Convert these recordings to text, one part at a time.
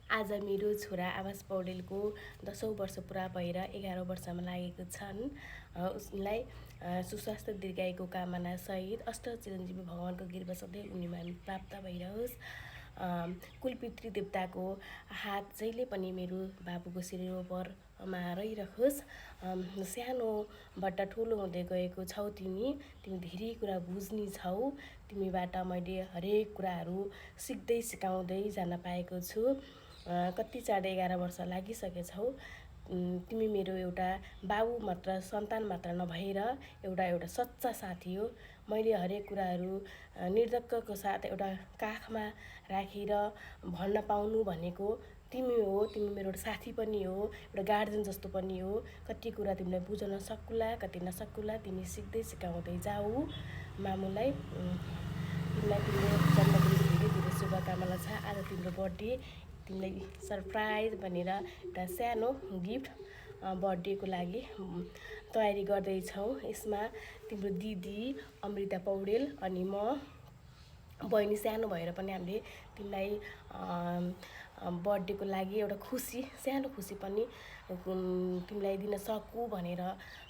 आज मेरो छोरा आवास पौडेलको 10औं वर्ष पुरा भएर 11औं वर्षमा लागेको छन्। उसलाई सुस्वास्थ्य दीर्घायुको कामना सहित अष्ट चिरञ्जीवी भगवानको कृपा सधैँ उनीमा प्राप्त भइरहोस्। कुल पितृ देवताको हात जहिले पनि मेरो बाबुको शिरोपरमा रहिरहोस्। सानोबाट ठुलो हुँदै गएको छौ तिमी धेरै कुरा बुझ्ने छौ। तिमीबाट मैले हरेक कुराहरू सिक्दै सिकाउँदै जान पाएको छु। कति चाँडै 11 वर्ष लागिसकेछौ। तिमी मेरो एउटा बाबु मात्र सन्तान मात्र नभएर एउटा सच्चा साथी हो। मैले हरेक कुराहरू निर्धक्कको साथ एउटा काखमा राखेर भन्न पाउनु भनेको तिमी हो। तिमी मेरो एउटा साथी पनि हो, एउटा गार्जियन जस्तो पनि हो। कति कुरा तिमीलाई बुझ्न सकुला, कति नसकुला, तिमी सिक्दै सिकाउँदै जाऊ। मामुलाई तिमीलाई तिम्रो जन्मदिनको धेरै शुभकामना छ। आज तिम्रो बर्थडे, तिमीलाई सरप्राइज भनेर एउटा सानो गिफ्ट बर्थडेको लागि तयारी गर्दैछौँ। यसमा तिम्रो दिदी अमृता पौडेल अनि म बहिनी सानो भएर पनि हामीले तिमीलाई बर्थडेको लागि एउटा खुसी, सानो खुसी पनि तिमीलाई दिन सकू भनेर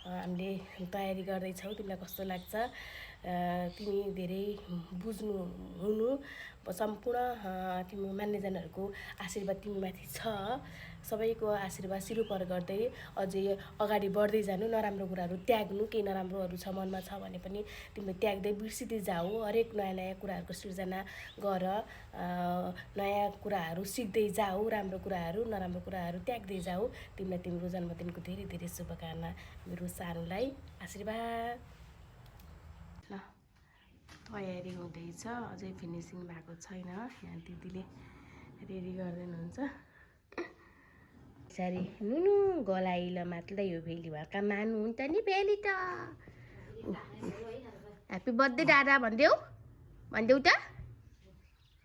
हामीले तयारी गर्दैछौँ। तिमीलाई कस्तो लाग्छ? तिमी धेरै बुझ्नु हुनु सम्पूर्ण तिमी मान्यजनहरूको आशीर्वाद तिमीमाथि छ। सबैको आशीर्वाद सिरोपर गर्दै अझै अगाडि बढ्दै जानु। नराम्रो कुराहरू त्याग्नु, केही नराम्रोहरू छ मनमा छ भने पनि तिमीले त्याग्दै बिर्सिँदै जाऊ। हरेक नयाँ नयाँ कुराहरूको सृजना गर, नयाँ कुराहरू सिक्दै जाऊ। राम्रो कुराहरू नराम्रो कुराहरू त्याग्दै जाऊ। तिमीलाई तिम्रो जन्मदिनको धेरै धेरै शुभकामना मेरो सानोलाई आशीर्वाद। ल, तयारी हुँदैछ, अझै फिनिसिङ भएको छैन। यहाँ दिदीले रेडी गर्दैनुहुन्छ। सरी नुनु गलाइला मात्रै यो फेली भएका मानु हुन्छ नि फेली त। ह्याप्पी बर्थडे दादा भनिदेऊ, भनिदेऊ त।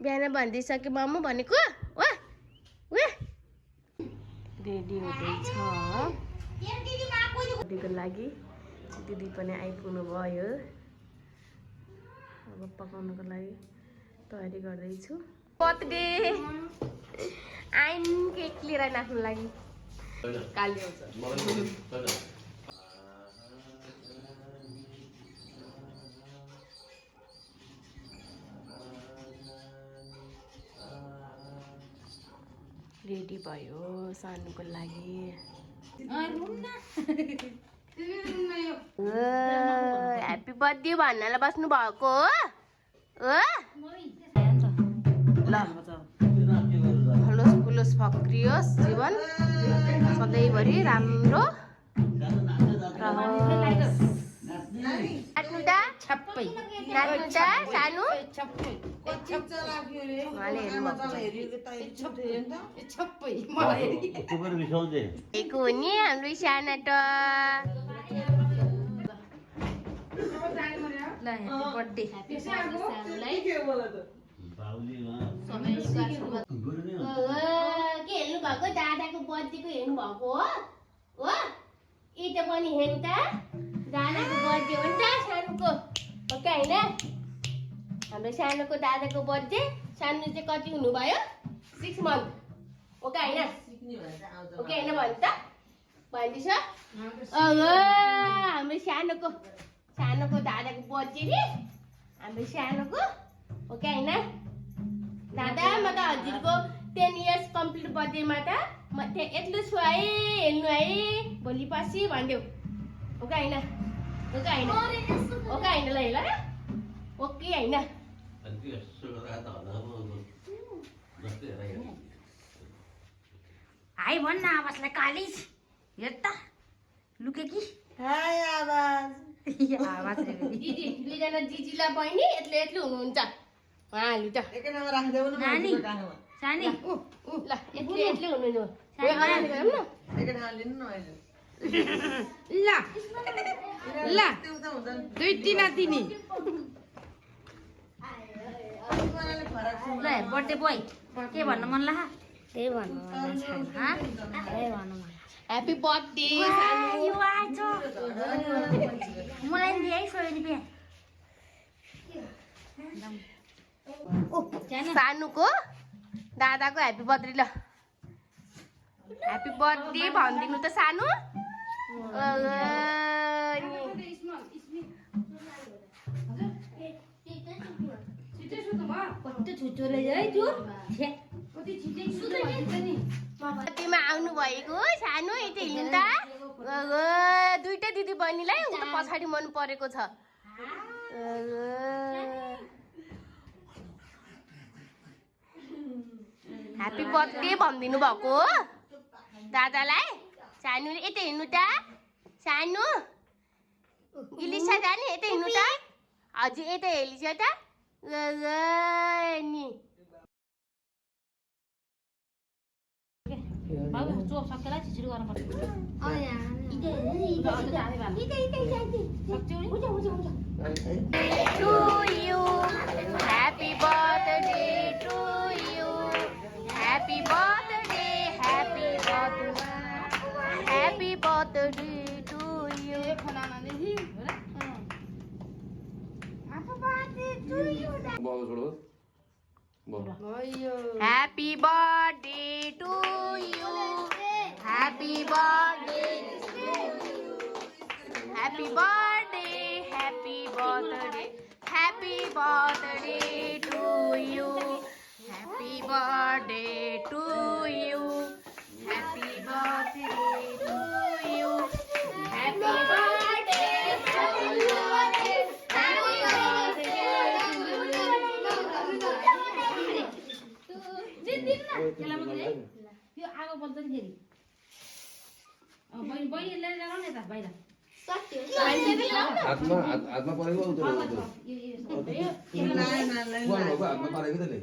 बिहान भनिदिइसके मम्मु भनेको वा वा। रेडी हुँदैछ दिदीको लागि। दिदी पनि आइपुग्नु भयो। अब पकाउनको लागि तयारी गर्दैछु। बर्थडे आइन केक लिएर नाच्नु लागि काली आउँछ। रेडी भयो सानुको लागि। ह्याप्पी बर्थडे भन्नलाई बस्नु भएको हो। ल, हलोस फुलोस फक्रियोस् जीवन सधैँभरि राम्रो नाच्नु त छप्पै, नाच्नु त सानो एको हो नि हाम्रो साना त। बर्थडे सानुलाई के हेर्नु भएको? दादाको बर्थडेको हेर्नु भएको हो? यी त पनि हेर्नु त, दादाको बर्थडे हो नि त सानुको, हो कि होइन? हाम्रो सानोको दादाको बर्थडे। सानो चाहिँ कति हुनुभयो? 6 मन्थ, हो कि होइन? हो कि होइन भन्नु त, भनिदिन्छ। हाम्रो सानोको दादाको बर्थडे नि, हाम्रो सानोको, हो कि होइन? दादा म त हजुरको 10 इयर्स कम्प्लिट बर्थडेमा त म यत्रो छु है, हेर्नु है भोलि पछि भनिदेऊ, हो कि होइन? हो कि होइन? हो कि होइन? ल हेर न, हो कि होइन? हाई भन्न आवाजलाई कालिज हेर त लुके कि हाई आवाज आवाज दिदी दुईजना जिजीलाई बहिनी यत्ले हुनुहुन्छ। उहाँहरू त एकैनामा राखिदेऊ न नानी काखमा। सानी ल यत्ले हुनुहुन्छ। एकैनामा लिनु न अहिले। ल ल त्यो त हुन्छ नि। दुई तिना तिनी तिमीलाई फरक छ। ल बर्थडे बोय के भन्न मन लाग्यो? त्यही भन्नु मन लाग्छ। त्यही भन्नु मन लाग्छ। ह्याप्पी बर्थडे यो आएछ मलाई नि यही सोयो नि बिहा। सानुको दादाको ह्याप्पी बर्थडे। ल ह्यापी बर्थडे भनिदिनु त सानो बर्थडेमा आउनु भएको सानो यता हिँड्नु त दुइटै दिदी बहिनीलाई उता पछाडि मन परेको छ ह्यापी बर्थडे भनिदिनु भएको हो दादालाई सानोले यता हिँड्नु त सानो इलिसा जाने यता हिँड्नु त हजुर यता हेलिसा त नि to you happy birthday to you happy birthday happy birthday to you happy birthday to you happy birthday happy birthday happy birthday happy birthday to you happy birthday to you happy birthday to you happy birthday happy birthday यो आगो बल्छ नि फेरि बहिनीले जानु नि त बाहिर हातमा परेको हातमा परेको त्यसले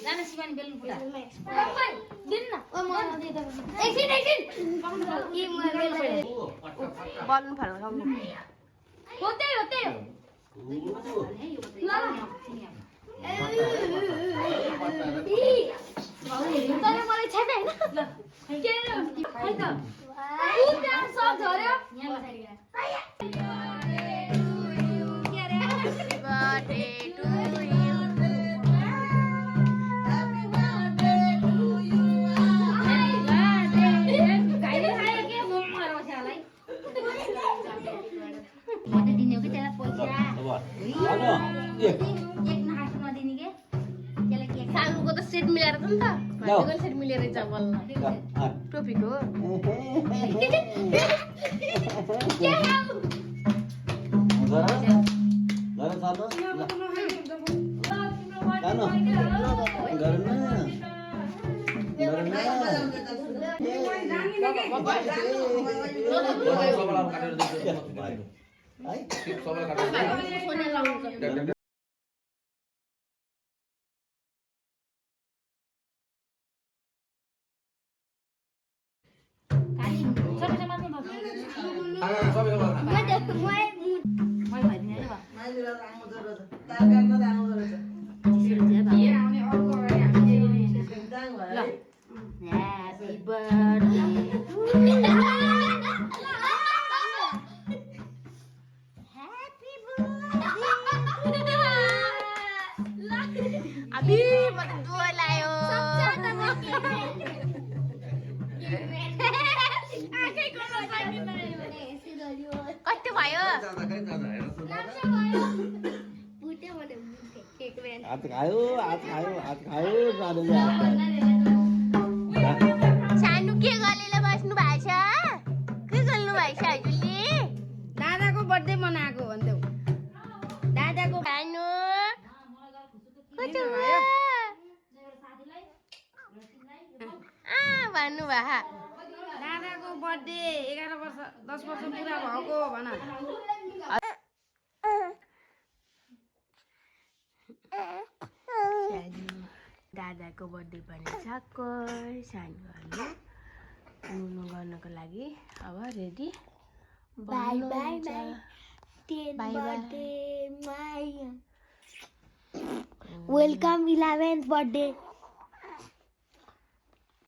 जान शिवानी बेलुन फुटा बलुन फर्काउनु होते तर मलाई छ्यापे हैन सब झर्यो सालुको त सेट मिलाएर त नि त भाइको सेट मिलेर चाहिँ बल्ल टोपीको Happy birthday अभी मतलब दुआ लायो कति भयो हात खायो सानो के गरेर बस्नु भएको छ के गर्नु भएको छ हजुरले दादाको बर्थडे मनाएको भन्देऊ दादाको सानो कति भयो भन्नु भा दादाको बर्थडे 11 वर्ष 10 वर्ष पुरा भएको भन दादाको बर्थडे पनि सको सानो नुनु गर्नको लागि अब ready by by by welcome 11th birthday